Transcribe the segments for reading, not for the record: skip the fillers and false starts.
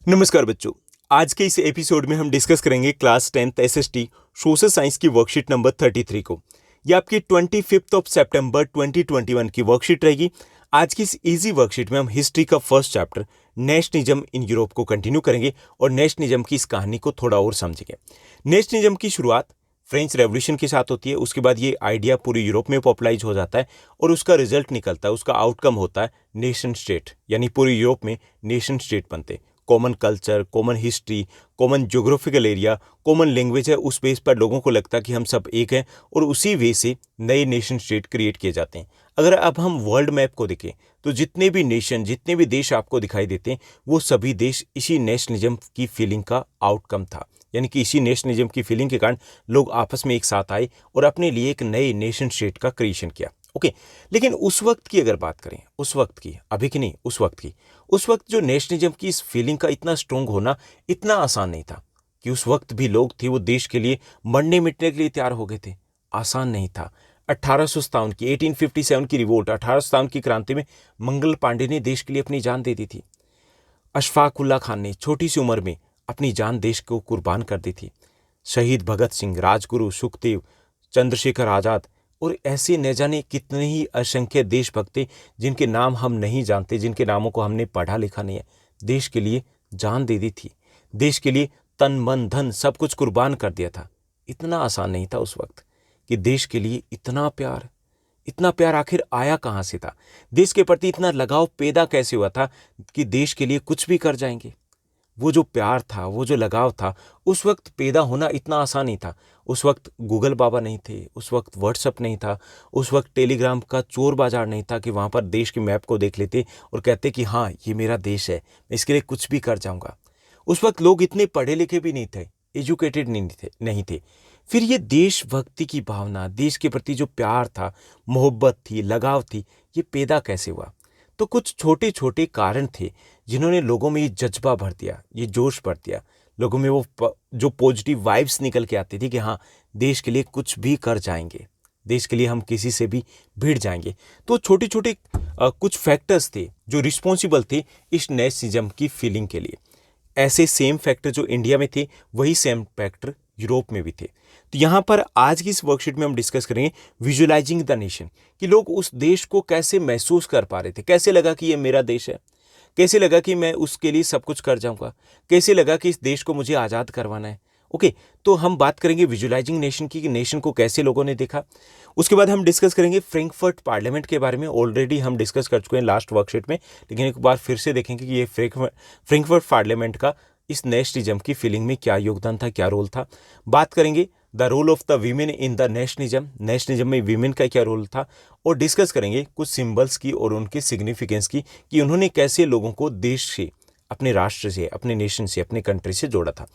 नमस्कार बच्चों। आज के इस एपिसोड में हम डिस्कस करेंगे class 10th SST social science की वर्कशीट नंबर 33 को। ये आपकी 25 ऑफ सितंबर 2021 की वर्कशीट रहेगी। आज की इस इजी वर्कशीट में हम हिस्ट्री का first chapter nationalism in Europe को कंटिन्यू करेंगे और नेशनलिज्म की इस कहानी को थोड़ा और समझेंगे। नेशनलिज्म की शुरुआत फ्रेंच रेवोल्यूशन के साथ होती है। उसके बाद ये आइडिया पूरे यूरोप में पॉपुलराइज हो जाता है और उसका रिजल्ट निकलता है, उसका आउटकम होता है नेशन स्टेट, यानी पूरे यूरोप में नेशन स्टेट बनते। Common culture, common history, common geographical area, common language है, उस बेस पर लोगों को लगता है कि हम सब एक हैं और उसी वे से नए नेशन स्टेट क्रिएट किए जाते हैं। अगर अब हम वर्ल्ड मैप को देखें तो जितने भी नेशन, जितने भी देश आपको दिखाई देते हैं वो सभी देश इसी नेशनलिज्म की फीलिंग का आउटकम था। यानी कि इसी नेशनलिज्म की फीलिंग के कारण लोग आपस में एक साथ आए और अपने लिए एक नए नेशन स्टेट का क्रिएशन किया। ओके, लेकिन उस वक्त की अगर बात करें, उस वक्त की, अभी की नहीं, उस वक्त जो नेशनलिज्म की इस फीलिंग का इतना स्ट्रोंग होना इतना आसान नहीं था कि उस वक्त भी लोग थे वो देश के लिए मरने मिटने के लिए तैयार हो गए थे। आसान नहीं था। 1857 की 1857 की रिवोल्ट, 1857 की क्रांति में मंगल पांडे ने देश के लिए अपनी जान दे दी थी। अशफाक उल्ला खान ने छोटी सी उम्र में अपनी जान देश को कुर्बान कर दी थी। शहीद भगत सिंह, राजगुरु, सुखदेव, चंद्रशेखर आजाद और ऐसे न जाने कितने ही असंख्य देशभक्त थे जिनके नाम हम नहीं जानते, जिनके नामों को हमने पढ़ा लिखा नहीं है। देश के लिए जान दे दी थी, देश के लिए तन मन धन सब कुछ कुर्बान कर दिया था। इतना आसान नहीं था उस वक्त कि देश के लिए इतना प्यार आखिर आया कहाँ से था, देश के प्रति इतना लगाव पैदा कैसे हुआ था कि देश के लिए कुछ भी कर जाएंगे। वो जो प्यार था, वो जो लगाव था, उस वक्त पैदा होना इतना आसान नहीं था। उस वक्त गूगल बाबा नहीं थे, उस वक्त व्हाट्सअप नहीं था, उस वक्त टेलीग्राम का चोर बाजार नहीं था कि वहाँ पर देश के मैप को देख लेते और कहते कि हाँ ये मेरा देश है, मैं इसके लिए कुछ भी कर जाऊँगा। उस वक्त लोग इतने पढ़े लिखे भी नहीं थे, एजुकेटेड नहीं थे। फिर ये देशभक्ति की भावना, देश के प्रति जो प्यार था, मोहब्बत थी, लगाव थी, ये पैदा कैसे हुआ? तो कुछ छोटे छोटे कारण थे जिन्होंने लोगों में ये जज्बा भर दिया, ये जोश भर दिया। लोगों में वो जो पॉजिटिव वाइब्स निकल के आती थी कि हाँ देश के लिए कुछ भी कर जाएंगे, देश के लिए हम किसी से भी भिड़ जाएंगे। तो छोटे छोटे कुछ फैक्टर्स थे जो रिस्पॉन्सिबल थे इस नेशनलिज्म की फीलिंग के लिए। ऐसे सेम फैक्टर जो इंडिया में थे वही सेम फैक्टर यूरोप में भी थे। तो यहाँ पर आज की इस वर्कशीट में हम डिस्कस करेंगे विजुअलाइजिंग द नेशन, कि लोग उस देश को कैसे महसूस कर पा रहे थे, कैसे लगा कि ये मेरा देश है, कैसे लगा कि मैं उसके लिए सब कुछ कर जाऊंगा, कैसे लगा कि इस देश को मुझे आज़ाद करवाना है। ओके, तो हम बात करेंगे विजुअलाइजिंग नेशन की, कि नेशन को कैसे लोगों ने देखा। उसके बाद हम डिस्कस करेंगे फ्रैंकफर्ट पार्लियामेंट के बारे में। ऑलरेडी हम डिस्कस कर चुके हैं लास्ट वर्कशीट में, लेकिन एक बार फिर से देखेंगे कि ये फ्रैंकफर्ट पार्लियामेंट का इस नेशनलिज्म की फीलिंग में क्या योगदान था, क्या रोल था। बात करेंगे the role of the women in the nationalism में वीमेन का क्या रोल था, और डिस्कस करेंगे कुछ सिंबल्स की और उनके सिग्निफिकेंस की, कि उन्होंने कैसे लोगों को देश से, अपने राष्ट्र से, अपने नेशन से, अपने कंट्री से जोड़ा था।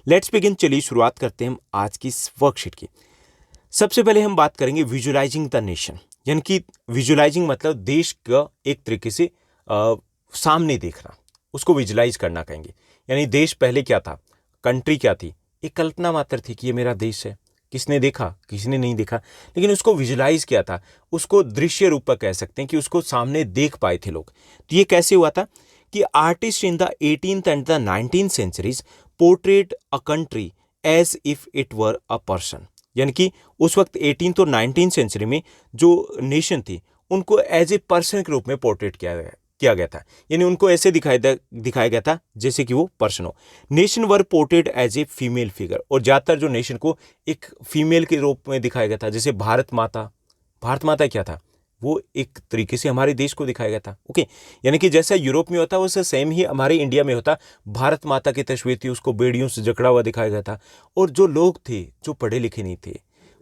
Let's begin. चलिए शुरुआत करते हैं हम आज की इस वर्कशीट की। सबसे पहले हम बात करेंगे विजुअलाइजिंग द नेशन, यानी कि विजुअलाइजिंग मतलब देश का एक तरीके से सामने देखना, उसको विजुअलाइज करना कहेंगे। यानी देश पहले क्या था, कंट्री क्या थी, एक कल्पना मात्र थी कि ये मेरा देश है। किसने देखा, किसी ने नहीं देखा, लेकिन उसको विजुअलाइज किया था, उसको दृश्य रूप पर कह सकते हैं कि उसको सामने देख पाए थे लोग। तो ये कैसे हुआ था कि artist in the 18th and the 19th centuries portrait a country as if it were a person. यानी कि उस वक्त 18th और 19th सेंचुरी में जो नेशन थी उनको एज ए पर्सन के रूप में पोर्ट्रेट किया गया था। यानी उनको ऐसे दिखाया गया था जैसे कि वो पर्सन हो। Nation were portrait as a female figure, और ज़्यादातर जो नेशन को एक फीमेल के रूप में दिखाया गया था। जैसे भारत माता क्या था, वो एक तरीके से हमारे देश को दिखाया गया था। ओके, यानी कि जैसा यूरोप में होता वैसे सेम ही हमारे इंडिया में होता। भारत माता की तस्वीर थी, उसको बेड़ियों से जकड़ा हुआ दिखाया गया था। और जो लोग थे जो पढ़े लिखे नहीं थे,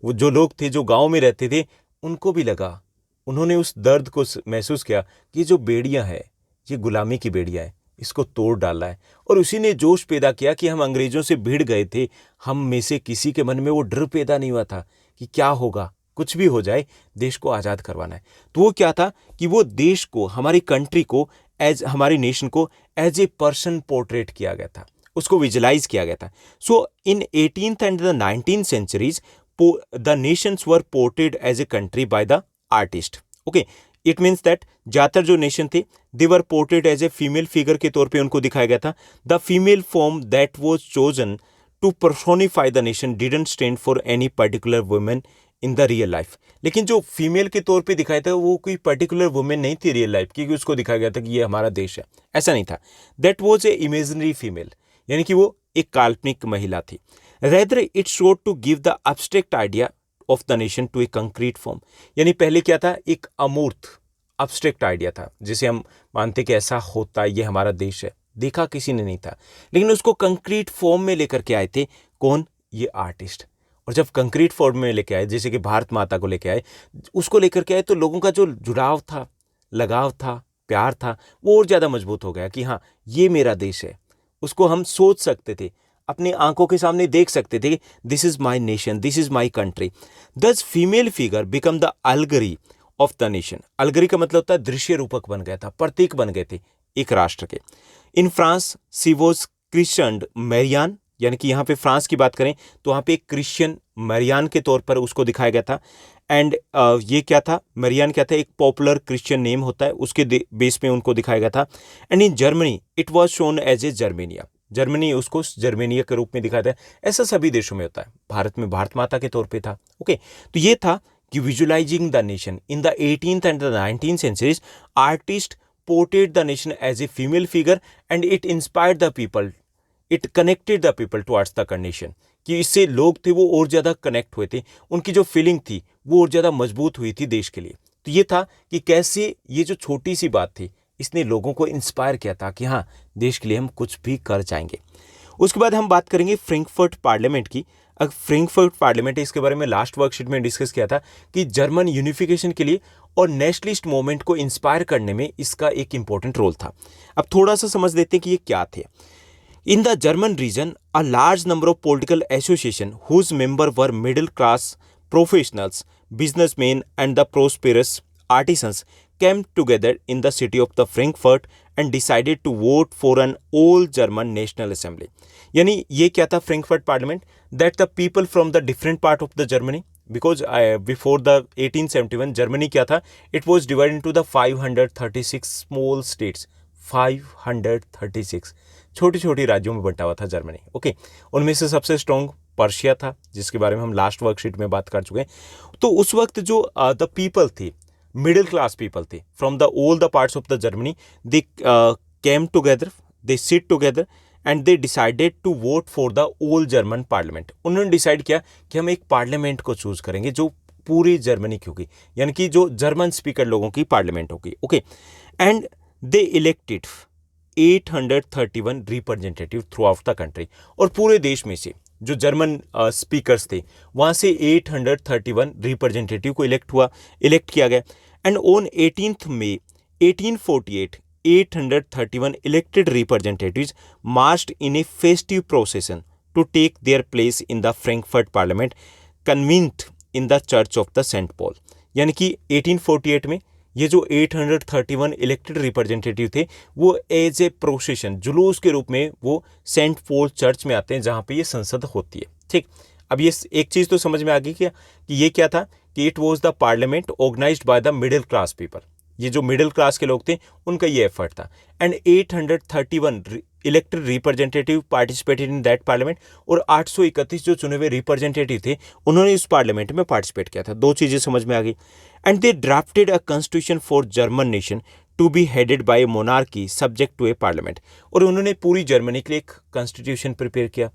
वो जो लोग थे जो गाँव में रहते थे, उनको भी लगा, उन्होंने उस दर्द को महसूस किया कि जो बेड़ियां है ये गुलामी की बेड़ियां है, इसको तोड़ डाला है। और उसी ने जोश पैदा किया कि हम अंग्रेजों से भिड़ गए थे, हम में से किसी के मन में वो डर पैदा नहीं हुआ था कि क्या होगा, कुछ भी हो जाए, देश को आज़ाद करवाना है। तो वो क्या था कि वो देश को, हमारी कंट्री को, हमारी नेशन को एज ए पर्सन पोर्ट्रेट किया गया था, उसको विजुअलाइज किया गया था। So in 18th and the 19th centuries the nations were portrait as a country by the artist. Okay, it means that ज़्यादातर जो नेशन थे they were portrayed as a female figure के तौर पे उनको दिखाया गया था। The female form that was chosen to personify the nation didn't stand for any particular women in the real life. लेकिन जो फीमेल के तौर पे दिखाया था वो कोई पर्टिकुलर वुमेन नहीं थी रियल लाइफ की, क्योंकि उसको दिखाया गया था कि ये हमारा देश है, ऐसा नहीं था। That was a imaginary female, यानी कि वो एक काल्पनिक महिला थी। Rather it showed to give the abstract idea of the nation to a concrete form. यानी पहले क्या था, एक अमूर्त एब्स्ट्रैक्ट आइडिया था जिसे हम मानते कि ऐसा होता है, ये हमारा देश है, देखा किसी ने नहीं था, लेकिन उसको कंक्रीट फॉर्म में लेकर के आए थे कौन, ये आर्टिस्ट। और जब कंक्रीट फॉर्म में लेके आए, जैसे कि भारत माता को लेके आए, उसको लेकर के आए, तो लोगों का जो जुड़ाव था, लगाव था, प्यार था, वो और ज़्यादा मजबूत हो गया कि हाँ ये मेरा देश है। उसको हम सोच सकते थे, अपनी आंखों के सामने देख सकते थे कि this is my nation, this is my country. Thus female figure become the allegory of the nation. Allegory का मतलब होता है दृश्य रूपक बन गया था, प्रतीक बन गए थे एक राष्ट्र के। In France she was Christian Marianne, यानी कि यहाँ पे फ्रांस की बात करें तो वहाँ पे एक क्रिश्चियन मैरियान के तौर पर उसको दिखाया गया था। एंड ये क्या था, मैरियान क्या था, एक पॉपुलर क्रिश्चियन नेम होता है, उसके बेस में उनको दिखाया गया था। And in Germany it was shown as a Germania. Germany उसको जर्मेनिया के रूप में दिखाया था। ऐसा सभी देशों में होता है, भारत में भारत माता के तौर पे था। ओके, तो ये था कि visualising the nation in the 18th and the 19th centuries, artist portrait the nation as a female figure and it inspired the people, it connected the people towards the nation. कि इससे लोग थे वो और ज़्यादा कनेक्ट हुए थे, उनकी जो फीलिंग थी वो और ज़्यादा मजबूत हुई थी देश के लिए। तो ये था कि कैसे ये जो छोटी सी बात थी इसने लोगों को इंस्पायर किया था कि हाँ देश के लिए हम कुछ भी कर जाएंगे। उसके बाद हम बात करेंगे फ्रैंकफर्ट पार्लियामेंट की। अब फ्रैंकफर्ट पार्लियामेंट, इसके बारे में लास्ट वर्कशीट में डिस्कस किया था कि जर्मन यूनिफिकेशन के लिए और नेशनलिस्ट मूवमेंट को इंस्पायर करने में इसका एक इंपॉर्टेंट रोल था। अब थोड़ा सा समझ लेते हैं कि ये क्या थे। In the German region, a large number of political associations whose members were middle class professionals, businessmen, and the prosperous artisans came together in the city of the Frankfurt and decided to vote for an all German National Assembly. यानी ये क्या था Frankfurt parliament, that the people from the different part of the Germany, because before the 1871 Germany क्या था, it was divided into the 536 small states, 536 छोटी छोटी राज्यों में बंटा हुआ था जर्मनी। ओके, उनमें से सबसे स्ट्रॉन्ग पर्शिया था, जिसके बारे में हम लास्ट वर्कशीट में बात कर चुके हैं। तो उस वक्त जो द पीपल थी, मिडिल क्लास पीपल थे from the all the parts of the Germany, they came together, they sit together and they decided to vote for the all German parliament. उन्होंने डिसाइड किया कि हम एक पार्लियामेंट को choose करेंगे जो पूरी जर्मनी की होगी, यानी कि जो जर्मन स्पीकर लोगों की पार्लियामेंट होगी। Okay, and they elected 831 representative through out the country. और पूरे देश में से जो जर्मन स्पीकर्स थे वहाँ से 831 रिप्रेजेंटेटिव को इलेक्ट किया गया। And on 18 May 1848 831 elected representatives marched in a festive procession to take their place in the Frankfurt parliament convened in the church of the Saint Paul. यानी कि 1848 में ये जो 831 इलेक्टेड रिप्रेजेंटेटिव थे वो एज ए प्रोसेशन, जुलूस के रूप में वो सेंट पॉल चर्च में आते हैं जहाँ पे ये संसद होती है। ठीक, अब ये एक चीज़ तो समझ में आ गई क्या कि ये क्या था कि it was the parliament organised by the middle class people. ये जो मिडिल क्लास के लोग थे उनका ये एफर्ट था। And 831 elected representative participated in that parliament, और 831 जो चुने हुए रिप्रेजेंटेटिव थे उन्होंने इस पार्लियामेंट में पार्टिसिपेट किया था। दो चीज़ें समझ में आ गई। And they drafted a constitution for German nation to be headed by monarchy subject to a parliament. और उन्होंने पूरी जर्मनी के लिए एक कॉन्स्टिट्यूशन प्रिपेयर किया।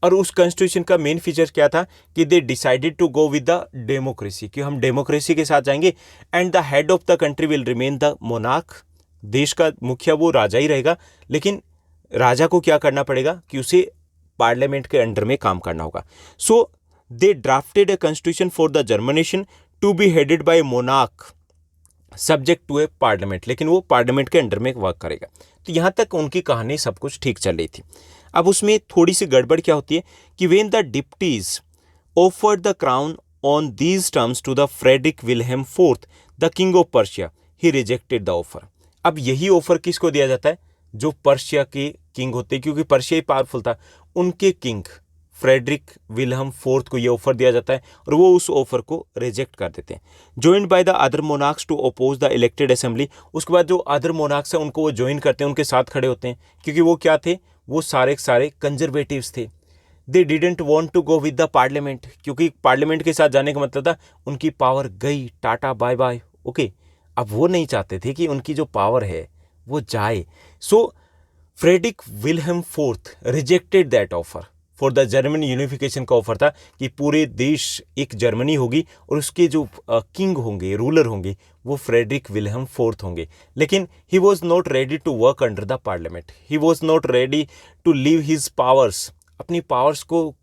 और उस कॉन्स्टिट्यूशन का मेन फीचर क्या था कि they decided to go with the democracy, कि हम डेमोक्रेसी के साथ जाएंगे। And the head of the country will remain the monarch, देश का मुखिया वो राजा ही रहेगा, लेकिन राजा को क्या करना पड़ेगा कि उसे पार्लियामेंट के अंडर में काम करना होगा। So they drafted a constitution for the German nation to be headed by monarch subject to a parliament, लेकिन वो पार्लियामेंट के अंडर में वर्क करेगा। तो यहाँ तक उनकी कहानी सब कुछ ठीक चल रही थी। अब उसमें थोड़ी सी गड़बड़ क्या होती है कि when the deputies offered the crown on these terms to the Frederick Wilhelm fourth the king of Prussia, he rejected the offer. अब यही ऑफर किसको दिया जाता है, जो पर्शिया के किंग होते हैं, क्योंकि पर्शिया ही पावरफुल था, उनके किंग फ्रेडरिक विल्हम फोर्थ को ये ऑफर दिया जाता है और वो उस ऑफर को रिजेक्ट कर देते हैं। Joined by the other monarchs to oppose the elected assembly, उसके बाद जो अदर मोनार्क्स हैं उनको वो ज्वाइन करते हैं, उनके साथ खड़े होते हैं, क्योंकि वो क्या थे, वो सारे कंजर्वेटिव्स थे। They didn't want to go with the parliament, क्योंकि पार्लियामेंट के साथ जाने का मतलब था उनकी पावर गई, टाटा बाय बाय। ओके, अब वो नहीं चाहते थे कि उनकी जो पावर है वो जाए। So Frederick Wilhelm fourth rejected that offer for the German unification का ऑफर था कि पूरे देश एक जर्मनी होगी और उसके जो किंग होंगे, रूलर होंगे, वो फ्रेडरिक विल्हेम फोर्थ होंगे। लेकिन he was not ready to work under the parliament, he was not ready to leave his powers, अपनी पावर्स को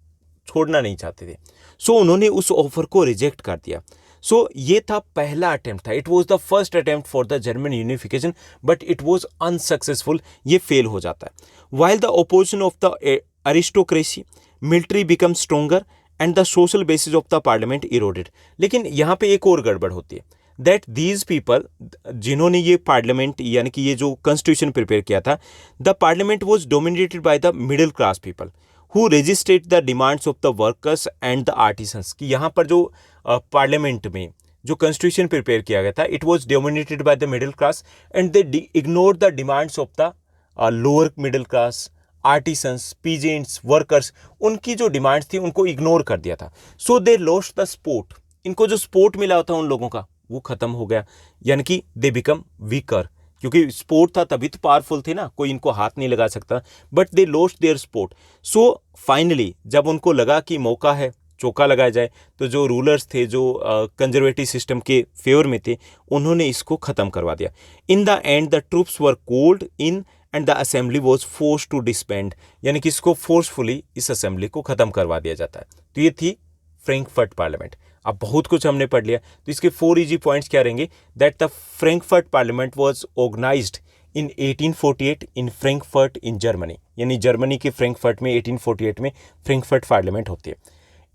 छोड़ना नहीं चाहते थे। सो उन्होंने उस ऑफर को रिजेक्ट कर दिया। सो ये था पहला अटेम्प्ट था, it was the first attempt for the German unification, but it was unsuccessful, ये फेल हो जाता है। While the opposition of the aristocracy, military become stronger and the social basis of the parliament eroded. लेकिन यहाँ पे एक और गड़बड़ होती है, दैट दीज पीपल, जिन्होंने ये पार्लियामेंट यानी कि ये जो कॉन्स्टिट्यूशन प्रिपेयर किया था, the parliament was dominated by the middle class people who resisted the demands of the workers and the artisans. कि यहाँ पर जो पार्लियामेंट में जो कॉन्स्टिट्यूशन प्रिपेयर किया गया था, it was dominated by the middle class and they ignore the demands of the lower middle class, artisans, peasants, workers, उनकी जो डिमांड्स थी उनको इग्नोर कर दिया था। सो दे लॉस्ट द सपोर्ट, इनको जो सपोर्ट मिला होता उन लोगों का वो खत्म हो गया, यानी कि दे बिकम वीकर, क्योंकि सपोर्ट था तभी तो पावरफुल थे ना, कोई इनको हाथ नहीं लगा सकता, but they lost their support. So finally जब उनको लगा कि मौका है चौका लगाया जाए, तो जो रूलर्स थे, जो कंजर्वेटिव सिस्टम के फेवर में थे, उन्होंने इसको ख़त्म करवा दिया। In the end the troops were called in and the assembly was force to disband, यानी कि इसको फोर्सफुली इस असेंबली को ख़त्म करवा दिया जाता है। तो ये थी फ्रैंकफर्ट पार्लियामेंट। अब बहुत कुछ हमने पढ़ लिया, तो इसके 4 इजी पॉइंट्स क्या रहेंगे, that the Frankfurt parliament was organised in 1848 in Frankfurt in Germany, यानी जर्मनी के फ्रैंकफर्ट में 1848 में फ्रैंकफर्ट पार्लियामेंट होती है।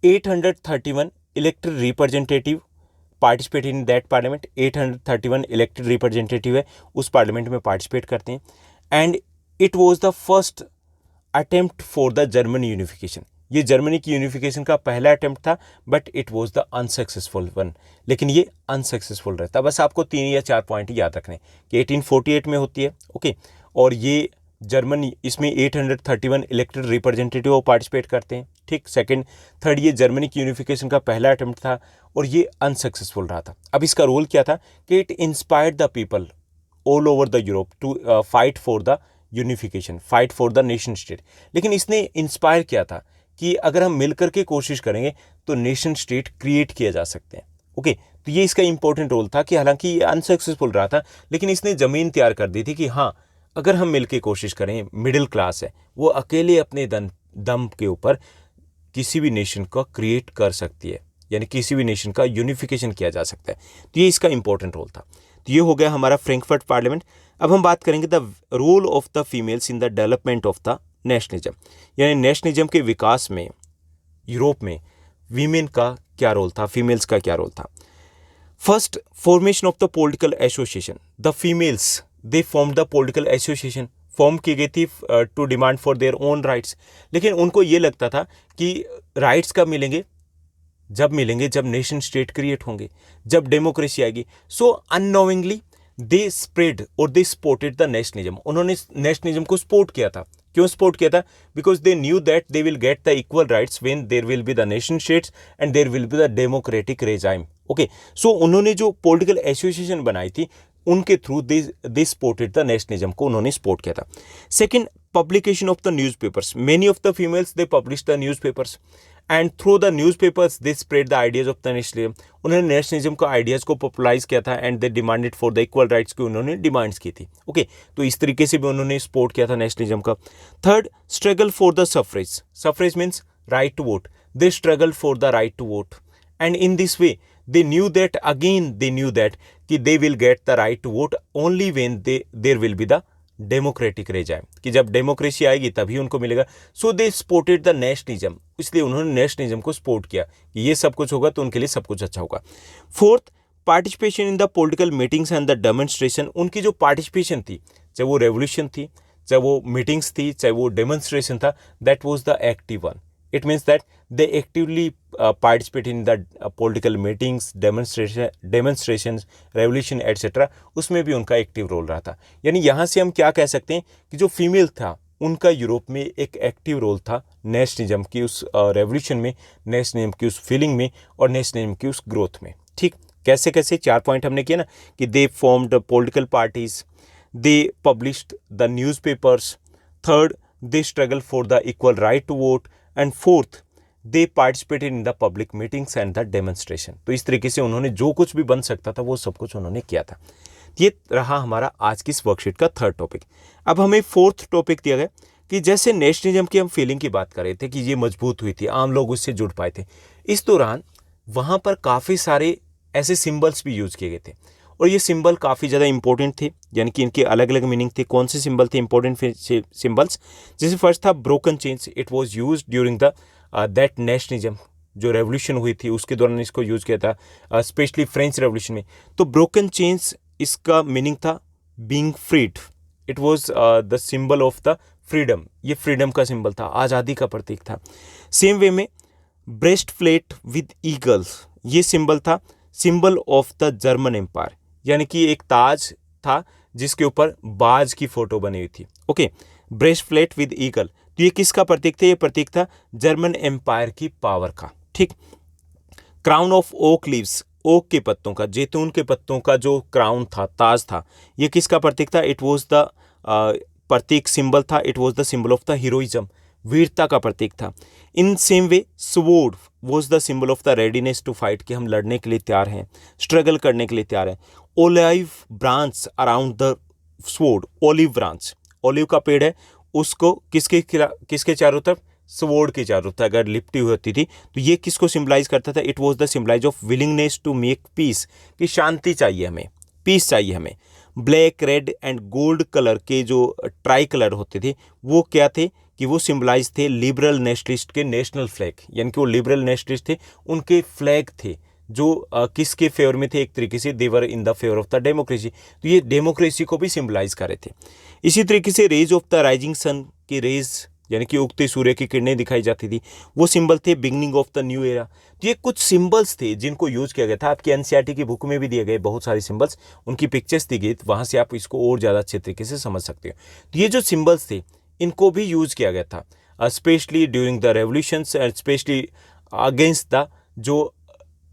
831 elected representative participate in that parliament, 831 elected representative है उस पार्लियामेंट में पार्टिसिपेट करते हैं। And it was the first attempt for the German unification, ये जर्मनी की यूनिफिकेशन का पहला अटेम्प्ट था, but it was the unsuccessful one, लेकिन ये अनसक्सेसफुल रहता। बस आपको 3 या 4 पॉइंट याद रखने कि 1848 में होती है, ओके, और ये जर्मनी, इसमें 831 इलेक्टेड रिप्रेजेंटेटिव पार्टिसिपेट करते हैं, ठीक। सेकंड, थर्ड, ये जर्मनी की यूनिफिकेशन का पहला अटेम्प्ट था और ये अनसक्सेसफुल रहा था। अब इसका रोल क्या था कि it inspired the people all over the Europe to fight for the unification, fight for the nation state. लेकिन इसने इंस्पायर किया था कि अगर हम मिलकर के कोशिश करेंगे तो नेशन स्टेट क्रिएट किए जा सकते हैं, ओके। तो ये इसका इंपॉर्टेंट रोल था कि हालांकि ये अनसक्सेसफुल रहा था, लेकिन इसने ज़मीन तैयार कर दी थी कि हाँ, अगर हम मिलकर कोशिश करें, मिडिल क्लास है वो अकेले अपने दम के ऊपर किसी भी नेशन का क्रिएट कर सकती है, यानी किसी भी नेशन का यूनिफिकेशन किया जा सकता है। तो ये इसका इंपॉर्टेंट रोल था। तो ये हो गया हमारा फ्रैंकफर्ट पार्लियामेंट। अब हम बात करेंगे the role of the females in the development of the nationalism, यानी नेशनलिज्म के विकास में यूरोप में वीमेन का क्या रोल था, फीमेल्स का क्या रोल था। First, formation of the political association, the females they form the political association, form की गई थी to demand for their own rights. लेकिन उनको ये लगता था कि राइट्स कब मिलेंगे, जब नेशन स्टेट क्रिएट होंगे, जब डेमोक्रेसी आएगी। सो अननोइंगली दे स्प्रेड और दे सपोर्टेड द नेशनलिज्म, उन्होंने नेशनलिज्म को सपोर्ट किया था। क्यों सपोर्ट किया था? Because they knew that they will get the equal rights when there will be the nation states and there will be the democratic regime, okay. So उन्होंने जो political association बनाई थी उनके through they supported the nationalism को उन्होंने support किया था। Second, publication of the newspapers, many of the females they publish the newspapers and through the newspapers they spread the ideas of the nationalism, उन्होंने nationalism का ideas को popularise किया था and they demanded for the equal rights की उन्होंने demands की थी, okay. तो इस तरीके से भी उन्होंने सपोर्ट किया था नेशनलिज्म का। Third, struggle for the suffrage, suffrage means right to vote, they struggle for the right to vote and in this way they knew that कि they will get the right to vote only when there will be the democratic regime, कि जब democracy आएगी तभी उनको मिलेगा। सो दे supported the nationalism, इसलिए उन्होंने nationalism को सपोर्ट किया कि ये सब कुछ होगा तो उनके लिए सब कुछ अच्छा होगा। Fourth, participation in the political meetings and the demonstration, उनकी जो पार्टिसिपेशन थी, चाहे वो रेवोल्यूशन थी, चाहे वो मीटिंग्स थी, चाहे वो डेमोन्स्ट्रेशन था, that was the active one, it means that they actively participate in the political meetings, demonstrations, revolution etcetera, उसमें भी उनका एक्टिव रोल रहा था। यानी यहाँ से हम क्या कह सकते हैं कि जो फीमेल था उनका यूरोप में एक एक्टिव रोल था नेशनलिज्म की उस रेवोल्यूशन में, नेशनलिज्म की उस फीलिंग में और नेशनलिज्म की उस ग्रोथ में। ठीक, कैसे कैसे 4 पॉइंट हमने किया ना कि they formed political parties, they published the newspapers, third they struggle for the equal right to vote, and fourth they participated in the public meetings and the demonstration. तो इस तरीके से उन्होंने जो कुछ भी बन सकता था वो सब कुछ उन्होंने किया था। ये रहा हमारा आज की इस वर्कशीट का थर्ड टॉपिक। अब हमें फोर्थ टॉपिक दिया गया कि जैसे नेशनलिज्म की हम फीलिंग की बात कर रहे थे कि ये मजबूत हुई थी, आम लोग उससे जुड़ पाए थे, इस दौरान वहाँ पर काफ़ी सारे ऐसे सिंबल्स भी यूज़ किए गए थे और ये सिंबल काफ़ी ज़्यादा इंपॉर्टेंट थे, यानी कि इनके अलग अलग मीनिंग थे। कौन से सिंबल थे इंपॉर्टेंट सिंबल्स? जैसे फर्स्ट था broken chains, it was use during the that nationalism, जो रेवोल्यूशन हुई थी उसके दौरान इसको यूज़ किया था, स्पेशली फ्रेंच रेवोल्यूशन में। तो ब्रोकन चेन्स इसका मीनिंग था being freed, it was the symbol of the freedom, ये फ्रीडम का सिंबल था, आज़ादी का प्रतीक था। सेम वे में ब्रेस्ट प्लेट विद ईगल्स, ये सिंबल था symbol of the German empire, यानी कि एक ताज था जिसके ऊपर बाज की फोटो बनी हुई थी। Okay, breast plate with eagle, तो ये किसका प्रतीक था? ये प्रतीक था जर्मन एम्पायर की पावर का। ठीक, crown of oak leaves, oak के पत्तों का, जैतून के पत्तों का जो क्राउन था, ताज था, ये किसका प्रतीक था? इट वॉज द प्रतीक सिंबल था, it was the symbol of the heroism, वीरता का प्रतीक था। In same way sword was the symbol of the readiness to fight, कि हम लड़ने के लिए तैयार हैं, स्ट्रगल करने के लिए तैयार हैं। Olive branch around the sword, olive branch, olive का पेड़ है, उसको किसके चारों तरफ? स्वॉर्ड के चारों तरफ अगर लिपटी हुई होती थी, तो ये किसको सिंबलाइज करता था? It was the symbolise of willingness to make peace, कि शांति चाहिए हमें, पीस चाहिए हमें। Black, red and gold colour के जो ट्राई कलर होते थे वो क्या थे? कि वो सिंबलाइज थे लिबरल नेशनलिस्ट के नेशनल फ्लैग, यानी कि वो लिबरल नेशनलिस्ट थे, उनके फ्लैग थे जो किसके फेवर में थे? एक तरीके से they were in the favour of the democracy, तो ये डेमोक्रेसी को भी सिंबलाइज कर रहे थे। इसी तरीके से rays of the rising sun की रेज, यानी कि उगते सूर्य की किरणें दिखाई जाती थी, वो सिंबल थे beginning of the new era. तो ये कुछ सिंबल्स थे जिनको यूज किया गया था। आपकी एनसीईआरटी की बुक में भी दिए गए बहुत सारे सिंबल्स, उनकी पिक्चर्स दी गई, वहाँ से आप इसको और ज़्यादा अच्छे तरीके से समझ सकते हो। तो ये जो सिंबल्स थे इनको भी यूज किया गया था, specially during the revolutions and specially against the जो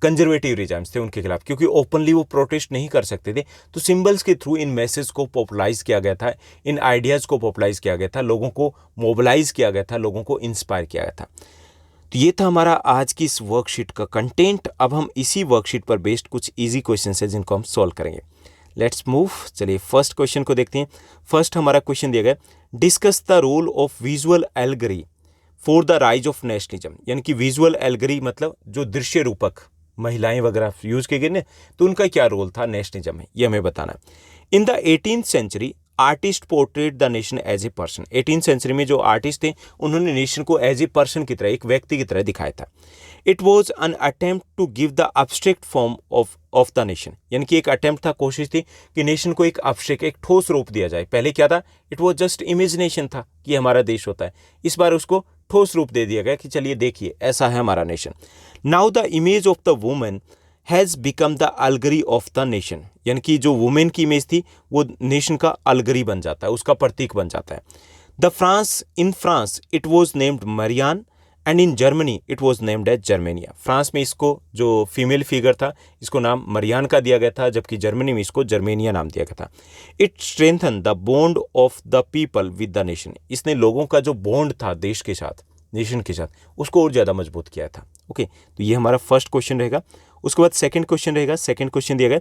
कंजर्वेटिव रिजाइम्स थे उनके खिलाफ, क्योंकि ओपनली वो प्रोटेस्ट नहीं कर सकते थे। तो सिंबल्स के थ्रू इन मैसेज को पॉपुलाइज किया गया था, इन आइडियाज़ को पॉपुलाइज किया गया था, लोगों को मोबिलाइज किया गया था, लोगों को इंस्पायर किया गया था। तो ये था हमारा आज की इस वर्कशीट का कंटेंट। अब हम इसी वर्कशीट पर बेस्ड कुछ इजी क्वेश्चन है जिनको हम सॉल्व करेंगे। लेट्स मूव, चलिए फर्स्ट क्वेश्चन को देखते हैं। फर्स्ट हमारा क्वेश्चन दिया गया, discuss the role of visual allegory for the rise of nationalism, यानी कि विजुअल एल्गरी मतलब जो दृश्य रूपक महिलाएं वगैरह यूज किए गए ना, तो उनका क्या रोल था नेशनलिज्म में, ये हमें बताना है। In the 18th century artist portrait the nation as a person, 18th century में जो आर्टिस्ट थे उन्होंने नेशन को एज ए पर्सन की तरह, एक व्यक्ति की तरह दिखाया था। It was an attempt to give the abstract form of the nation, यानी कि एक अटेम्प्ट था, कोशिश थी कि नेशन को एक अब्स्ट्रैक्ट, एक ठोस रूप दिया जाए। पहले क्या था? इट वॉज जस्ट इमेजिनेशन था कि हमारा देश होता है, इस बार उसको ठोस रूप दे दिया गया कि चलिए देखिए ऐसा है हमारा nation. Now the image of the women has become the allegory of the nation, यानी कि जो वुमेन की इमेज थी वो नेशन का अलगरी बन जाता है, उसका प्रतीक बन जाता है। In France it was named Marianne and in Germany it was named as Germania. France में इसको जो फीमेल फिगर था इसको नाम मरियान का दिया गया था, जबकि जर्मनी में इसको जर्मेनिया नाम दिया गया था। It strengthen the bond of the people with the nation, इसने लोगों का जो बॉन्ड था देश के साथ, नेशन के साथ, उसको और ज़्यादा मजबूत किया था। ओके, तो ये हमारा फर्स्ट क्वेश्चन रहेगा। उसके बाद सेकंड क्वेश्चन रहेगा। सेकंड क्वेश्चन दिया गया,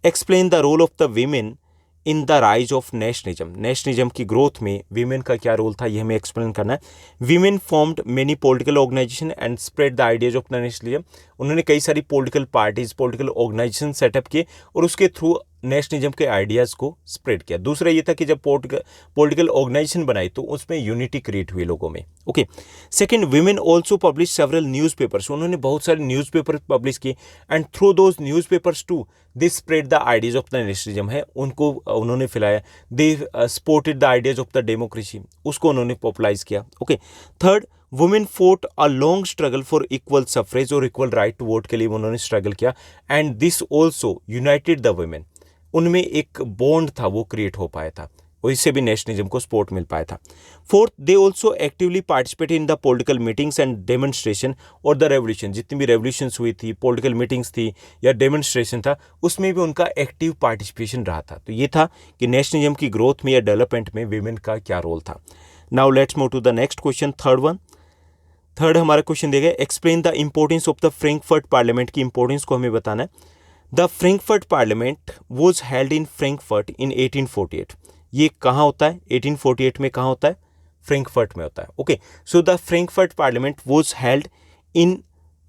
explain the role of the women in the rise of nationalism, nationalism की ग्रोथ में वीमेन का क्या रोल था ये हमें एक्सप्लेन करना है। Women formed many political organisation and spread the ideas of the nationalism, उन्होंने कई सारी political parties, political organisation set up किए और उसके थ्रू नेशनलिज्म के आइडियाज़ को स्प्रेड किया। दूसरा ये था कि जब पॉलिटिकल ऑर्गेनाइजेशन बनाई तो उसमें यूनिटी क्रिएट हुई लोगों में। Okay, second, women also publish several newspapers, उन्होंने बहुत सारे न्यूज़पेपर पब्लिश किए and through those newspapers to they spread the ideas of the nationalism, है उनको उन्होंने फैलाया। They supported the ideas of the democracy, उसको उन्होंने पॉपुलाइज किया। Okay, third, women fought a long struggle for equal suffrage और equal right to vote के लिए उन्होंने स्ट्रगल किया, and this also united the women. उनमें एक बॉन्ड था वो क्रिएट हो पाया था, और इससे भी नेशनलिज्म को सपोर्ट मिल पाया था। Fourth, they also actively participate in the political meetings and demonstration और द रेवोल्यूशन। जितनी भी रेवोल्यूशंस हुई थी, पॉलिटिकल मीटिंग्स थी या डेमोन्स्ट्रेशन था, उसमें भी उनका एक्टिव पार्टिसिपेशन रहा था। तो ये था कि नेशनलिज्म की ग्रोथ में या डेवलपमेंट में वीमेन का क्या रोल था। Now let's move to the next question, third one. Third हमारा क्वेश्चन दिया गया, explain the importance of the Frankfurt parliament की इंपॉर्टेंस को हमें बताना है। The Frankfurt parliament was held in Frankfurt in 1848। ये कहाँ होता है? 1848 में कहाँ होता है? फ्रैंकफर्ट में होता है। Okay, so the Frankfurt parliament was held in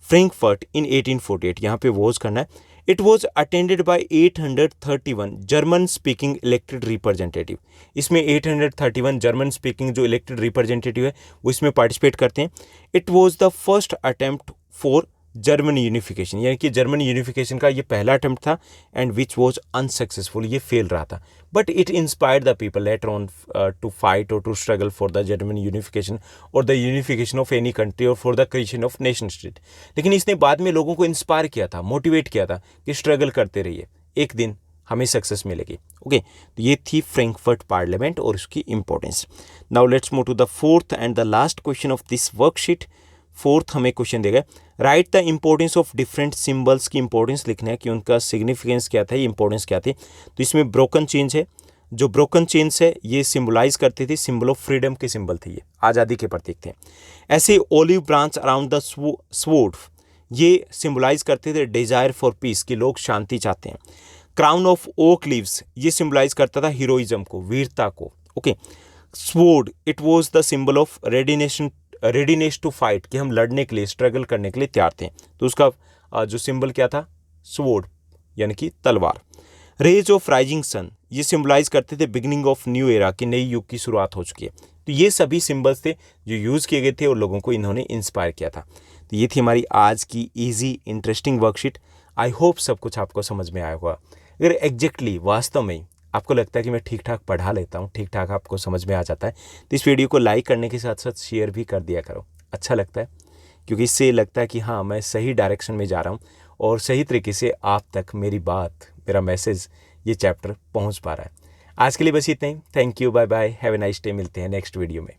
Frankfurt in 1848, यहाँ पे वॉज करना है। It was attended by 831 German speaking elected representative. इसमें 831 जर्मन स्पीकिंग जो इलेक्टेड रिप्रेजेंटेटिव है वो इसमें पार्टिसिपेट करते हैं। It was the first attempt for German unification, यानी कि जर्मन यूनिफिकेशन का ये पहला अटेम्प्ट था, एंड विच वॉज अनसक्सेसफुल, ये फेल रहा था। But it inspired the people later on to fight और to struggle for the German unification और the unification of any country और for the creation of nation state. लेकिन इसने बाद में लोगों को इंस्पायर किया था, मोटिवेट किया था कि स्ट्रगल करते रहिए, एक दिन हमें सक्सेस मिलेगी। ओके, तो ये थी फ्रैंकफर्ट पार्लियामेंट और उसकी importance. Now let's move to the fourth and the last question of this worksheet. Fourth हमें क्वेश्चन देगा, write the importance of different symbols की इंपॉर्टेंस लिखना है कि उनका सिग्निफिकेंस क्या था, इंपॉर्टेंस क्या थी। तो इसमें ब्रोकन चेन्स है, जो ब्रोकन चेन्स है ये सिंबलाइज करते थे, सिंबल ऑफ फ्रीडम के सिंबल थे, ये आज़ादी के प्रतीक थे। ऐसे olive branch around the sword, ये सिंबलाइज करते थे डिजायर फॉर पीस, कि लोग शांति चाहते हैं। क्राउन ऑफ ओक लीव्स, ये सिंबलाइज करता था हीरोइज्म को, वीरता को। Okay, sword, it was the symbol of readiness to fight, कि हम लड़ने के लिए, स्ट्रगल करने के लिए तैयार थे। तो उसका जो सिंबल क्या था? स्वॉर्ड, यानी कि तलवार। रेज ऑफ राइजिंग सन, ये सिंबलाइज करते थे बिगिनिंग ऑफ न्यू एरा, कि नई युग की शुरुआत हो चुकी है। तो ये सभी सिंबल्स थे जो यूज़ किए गए थे और लोगों को इन्होंने इंस्पायर किया था। तो ये थी हमारी आज की easy interesting worksheet. I hope सब कुछ आपको समझ में आया होगा। अगर एग्जैक्टली वास्तव में आपको लगता है कि मैं ठीक ठाक पढ़ा लेता हूँ, ठीक ठाक आपको समझ में आ जाता है, तो इस वीडियो को लाइक करने के साथ साथ शेयर भी कर दिया करो। अच्छा लगता है, क्योंकि इससे लगता है कि हाँ, मैं सही डायरेक्शन में जा रहा हूँ और सही तरीके से आप तक मेरी बात, मेरा मैसेज, ये चैप्टर पहुँच पा रहा है। आज के लिए बस इतना ही। Thank you, bye bye, have a nice day. मिलते हैं नेक्स्ट वीडियो में।